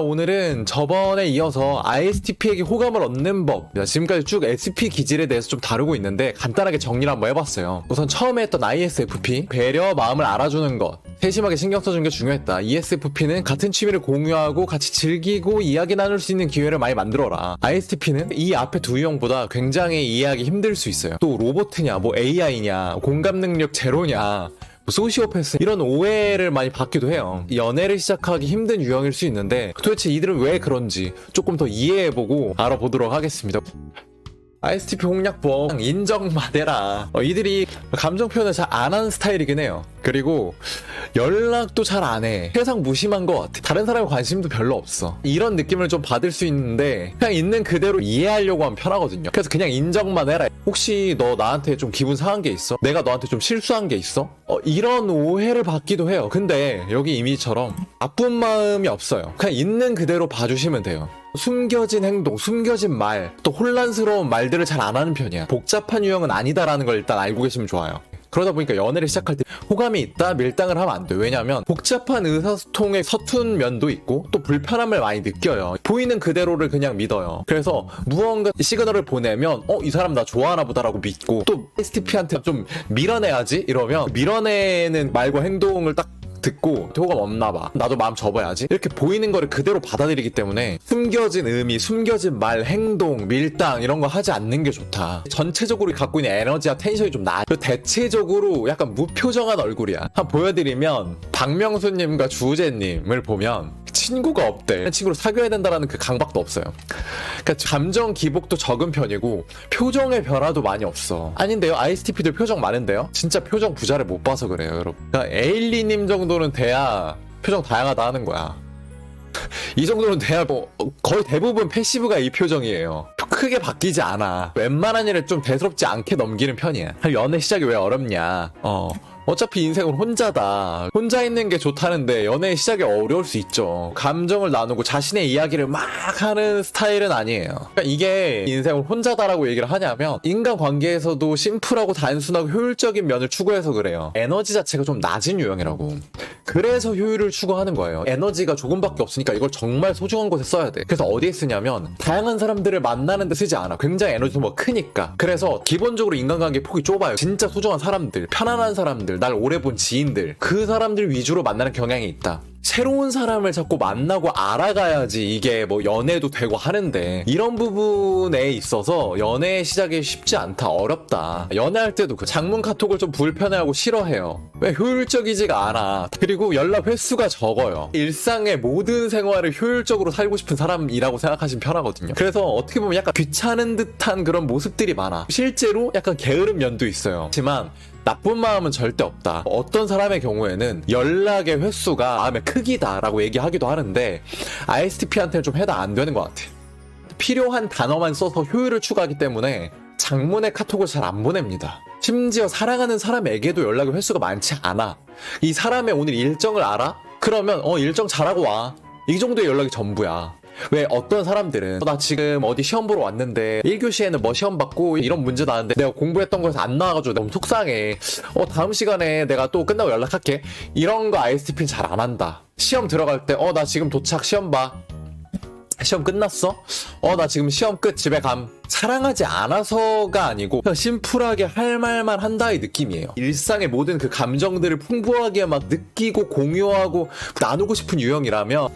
오늘은 저번에 이어서 ISTP에게 호감을 얻는 법, 지금까지 쭉 SP 기질에 대해서 좀 다루고 있는데 간단하게 정리를 한번 해봤어요. 우선 처음에 했던 ISFP, 배려, 마음을 알아주는 것, 세심하게 신경 써주는 게 중요했다. ESFP는 같은 취미를 공유하고 같이 즐기고 이야기 나눌 수 있는 기회를 많이 만들어라. ISTP는 이 앞에 두 유형보다 굉장히 이해하기 힘들 수 있어요. 또 로봇이냐, 뭐 AI냐, 공감 능력 제로냐, 소시오패스 이런 오해를 많이 받기도 해요. 연애를 시작하기 힘든 유형일 수 있는데 도대체 이들은 왜 그런지 조금 더 이해해보고 알아보도록 하겠습니다. ISTP 홍략법 인정받아라. 이들이 감정 표현을 잘 안 하는 스타일이긴 해요. 그리고 연락도 잘 안 해. 세상 무심한 것 같아. 다른 사람의 관심도 별로 없어. 이런 느낌을 좀 받을 수 있는데 그냥 있는 그대로 이해하려고 하면 편하거든요. 그래서 그냥 인정만 해라. 혹시 너 나한테 좀 기분 상한 게 있어? 내가 너한테 좀 실수한 게 있어? 이런 오해를 받기도 해요. 근데 여기 이미지처럼 나쁜 마음이 없어요. 그냥 있는 그대로 봐주시면 돼요. 숨겨진 행동, 숨겨진 말, 또 혼란스러운 말들을 잘 안 하는 편이야. 복잡한 유형은 아니다라는 걸 일단 알고 계시면 좋아요. 그러다 보니까 연애를 시작할 때 호감이 있다 밀당을 하면 안 돼. 왜냐면 복잡한 의사소통에 서툰 면도 있고 또 불편함을 많이 느껴요. 보이는 그대로를 그냥 믿어요. 그래서 무언가 시그널을 보내면 이 사람 나 좋아하나 보다라고 믿고, 또 ISTP한테 좀 밀어내야지 이러면 밀어내는 말과 행동을 딱 듣고 호감 없나봐, 나도 마음 접어야지, 이렇게 보이는 거를 그대로 받아들이기 때문에 숨겨진 의미, 숨겨진 말, 행동, 밀당 이런 거 하지 않는 게 좋다. 전체적으로 갖고 있는 에너지와 텐션이 좀 낮아. 대체적으로 약간 무표정한 얼굴이야. 한번 보여드리면 박명수님과 주우재님을 보면 친구가 없대. 친구로 사귀어야 된다라는 그 강박도 없어요. 그러니까 감정 기복도 적은 편이고 표정의 변화도 많이 없어. 아닌데요? ISTP들 표정 많은데요? 진짜 표정 부자를 못 봐서 그래요, 여러분. 그러니까 에일리님 정도는 돼야 표정 다양하다 하는 거야. 이 정도는 돼야 거의 대부분 패시브가 이 표정이에요. 크게 바뀌지 않아. 웬만한 일을 좀 대수롭지 않게 넘기는 편이야. 연애 시작이 왜 어렵냐? 어차피 인생은 혼자다. 혼자 있는 게 좋다는데 연애 시작이 어려울 수 있죠. 감정을 나누고 자신의 이야기를 막 하는 스타일은 아니에요. 그러니까 이게 인생은 혼자다라고 얘기를 하냐면 인간관계에서도 심플하고 단순하고 효율적인 면을 추구해서 그래요. 에너지 자체가 좀 낮은 유형이라고. 그래서 효율을 추구하는 거예요. 에너지가 조금밖에 없으니까 이걸 정말 소중한 곳에 써야 돼. 그래서 어디에 쓰냐면 다양한 사람들을 만나는 데 쓰지 않아. 굉장히 에너지 소모가 크니까. 그래서 기본적으로 인간관계 폭이 좁아요. 진짜 소중한 사람들, 편안한 사람들, 날 오래 본 지인들, 그 사람들 위주로 만나는 경향이 있다. 새로운 사람을 자꾸 만나고 알아가야지 이게 뭐 연애도 되고 하는데, 이런 부분에 있어서 연애 시작이 쉽지 않다, 어렵다. 연애할 때도 그 장문 카톡을 좀 불편해하고 싫어해요. 왜? 효율적이지가 않아. 그리고 연락 횟수가 적어요. 일상의 모든 생활을 효율적으로 살고 싶은 사람이라고 생각하시면 편하거든요. 그래서 어떻게 보면 약간 귀찮은 듯한 그런 모습들이 많아. 실제로 약간 게으른 면도 있어요. 하지만 나쁜 마음은 절대 없다. 어떤 사람의 경우에는 연락의 횟수가 마음의 크기다라고 얘기하기도 하는데 ISTP한테는 좀 해당 안 되는 것 같아. 필요한 단어만 써서 효율을 추구하기 때문에 장문의 카톡을 잘 안 보냅니다. 심지어 사랑하는 사람에게도 연락의 횟수가 많지 않아. 이 사람의 오늘 일정을 알아? 그러면 일정 잘하고 와. 이 정도의 연락이 전부야. 왜? 어떤 사람들은 나 지금 어디 시험 보러 왔는데 1교시에는 뭐 시험 받고 이런 문제 나왔는데 내가 공부했던 거에서 안 나와가지고 너무 속상해. 다음 시간에 내가 또 끝나고 연락할게. 이런 거 ISTP는 잘 안 한다. 시험 들어갈 때 나 지금 도착, 시험 봐. 시험 끝났어? 나 지금 시험 끝, 집에 감. 사랑하지 않아서가 아니고 그냥 심플하게 할 말만 한다의 느낌이에요. 일상의 모든 그 감정들을 풍부하게 막 느끼고 공유하고 나누고 싶은 유형이라면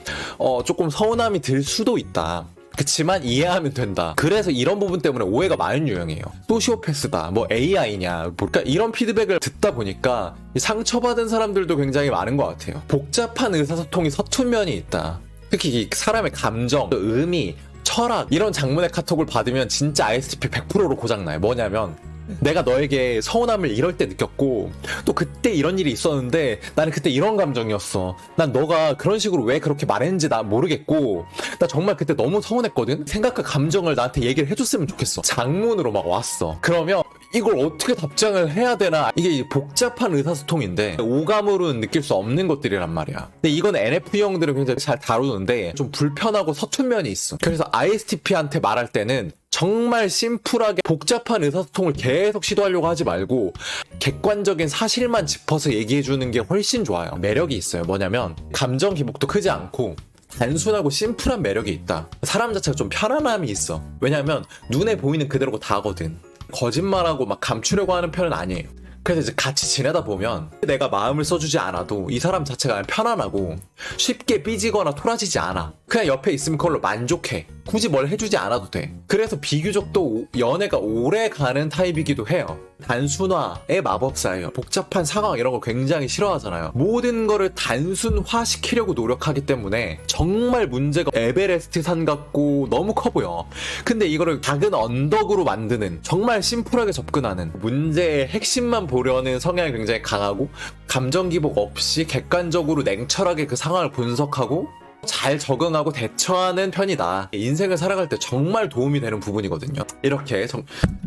조금 서운함이 들 수도 있다. 그치만 이해하면 된다. 그래서 이런 부분 때문에 오해가 많은 유형이에요. 소시오패스다, 뭐 AI냐, 그러니까 이런 피드백을 듣다 보니까 상처받은 사람들도 굉장히 많은 것 같아요. 복잡한 의사소통이 서툰 면이 있다. 특히 사람의 감정, 의미, 철학 이런 장문의 카톡을 받으면 진짜 ISTP 100%로 고장나요. 뭐냐면 내가 너에게 서운함을 이럴 때 느꼈고 또 그때 이런 일이 있었는데 나는 그때 이런 감정이었어. 난 너가 그런 식으로 왜 그렇게 말했는지 나 모르겠고 나 정말 그때 너무 서운했거든. 생각과 감정을 나한테 얘기를 해줬으면 좋겠어. 장문으로 막 왔어. 그러면 이걸 어떻게 답장을 해야 되나. 이게 복잡한 의사소통인데 오감으로는 느낄 수 없는 것들이란 말이야. 근데 이건 NF형들은 굉장히 잘 다루는데 좀 불편하고 서툰 면이 있어. 그래서 ISTP한테 말할 때는 정말 심플하게 복잡한 의사소통을 계속 시도하려고 하지 말고 객관적인 사실만 짚어서 얘기해주는 게 훨씬 좋아요. 매력이 있어요. 뭐냐면 감정 기복도 크지 않고 단순하고 심플한 매력이 있다. 사람 자체가 좀 편안함이 있어. 왜냐면 눈에 보이는 그대로고 다거든. 거짓말하고 막 감추려고 하는 편은 아니에요. 그래서 이제 같이 지내다 보면 내가 마음을 써주지 않아도 이 사람 자체가 그냥 편안하고 쉽게 삐지거나 토라지지 않아. 그냥 옆에 있으면 그걸로 만족해. 굳이 뭘 해주지 않아도 돼. 그래서 비교적 또 연애가 오래 가는 타입이기도 해요. 단순화의 마법사예요. 복잡한 상황 이런 걸 굉장히 싫어하잖아요. 모든 거를 단순화시키려고 노력하기 때문에 정말 문제가 에베레스트 산 같고 너무 커 보여. 근데 이거를 작은 언덕으로 만드는, 정말 심플하게 접근하는, 문제의 핵심만 보려는 성향이 굉장히 강하고 감정 기복 없이 객관적으로 냉철하게 그 상황을 분석하고 잘 적응하고 대처하는 편이다. 인생을 살아갈 때 정말 도움이 되는 부분이거든요. 이렇게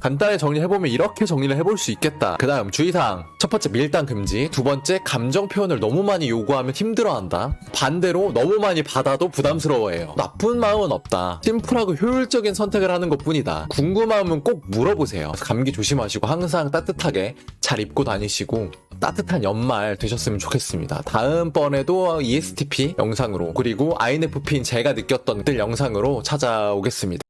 간단히 정리해보면 이렇게 정리를 해볼 수 있겠다. 그 다음 주의사항. 첫 번째, 밀당 금지. 두 번째, 감정 표현을 너무 많이 요구하면 힘들어한다. 반대로 너무 많이 받아도 부담스러워해요. 나쁜 마음은 없다. 심플하고 효율적인 선택을 하는 것 뿐이다. 궁금하면 꼭 물어보세요. 감기 조심하시고 항상 따뜻하게 잘 입고 다니시고 따뜻한 연말 되셨으면 좋겠습니다. 다음번에도 ESTP 영상으로, 그리고 INFP인 제가 느꼈던 들 영상으로 찾아오겠습니다.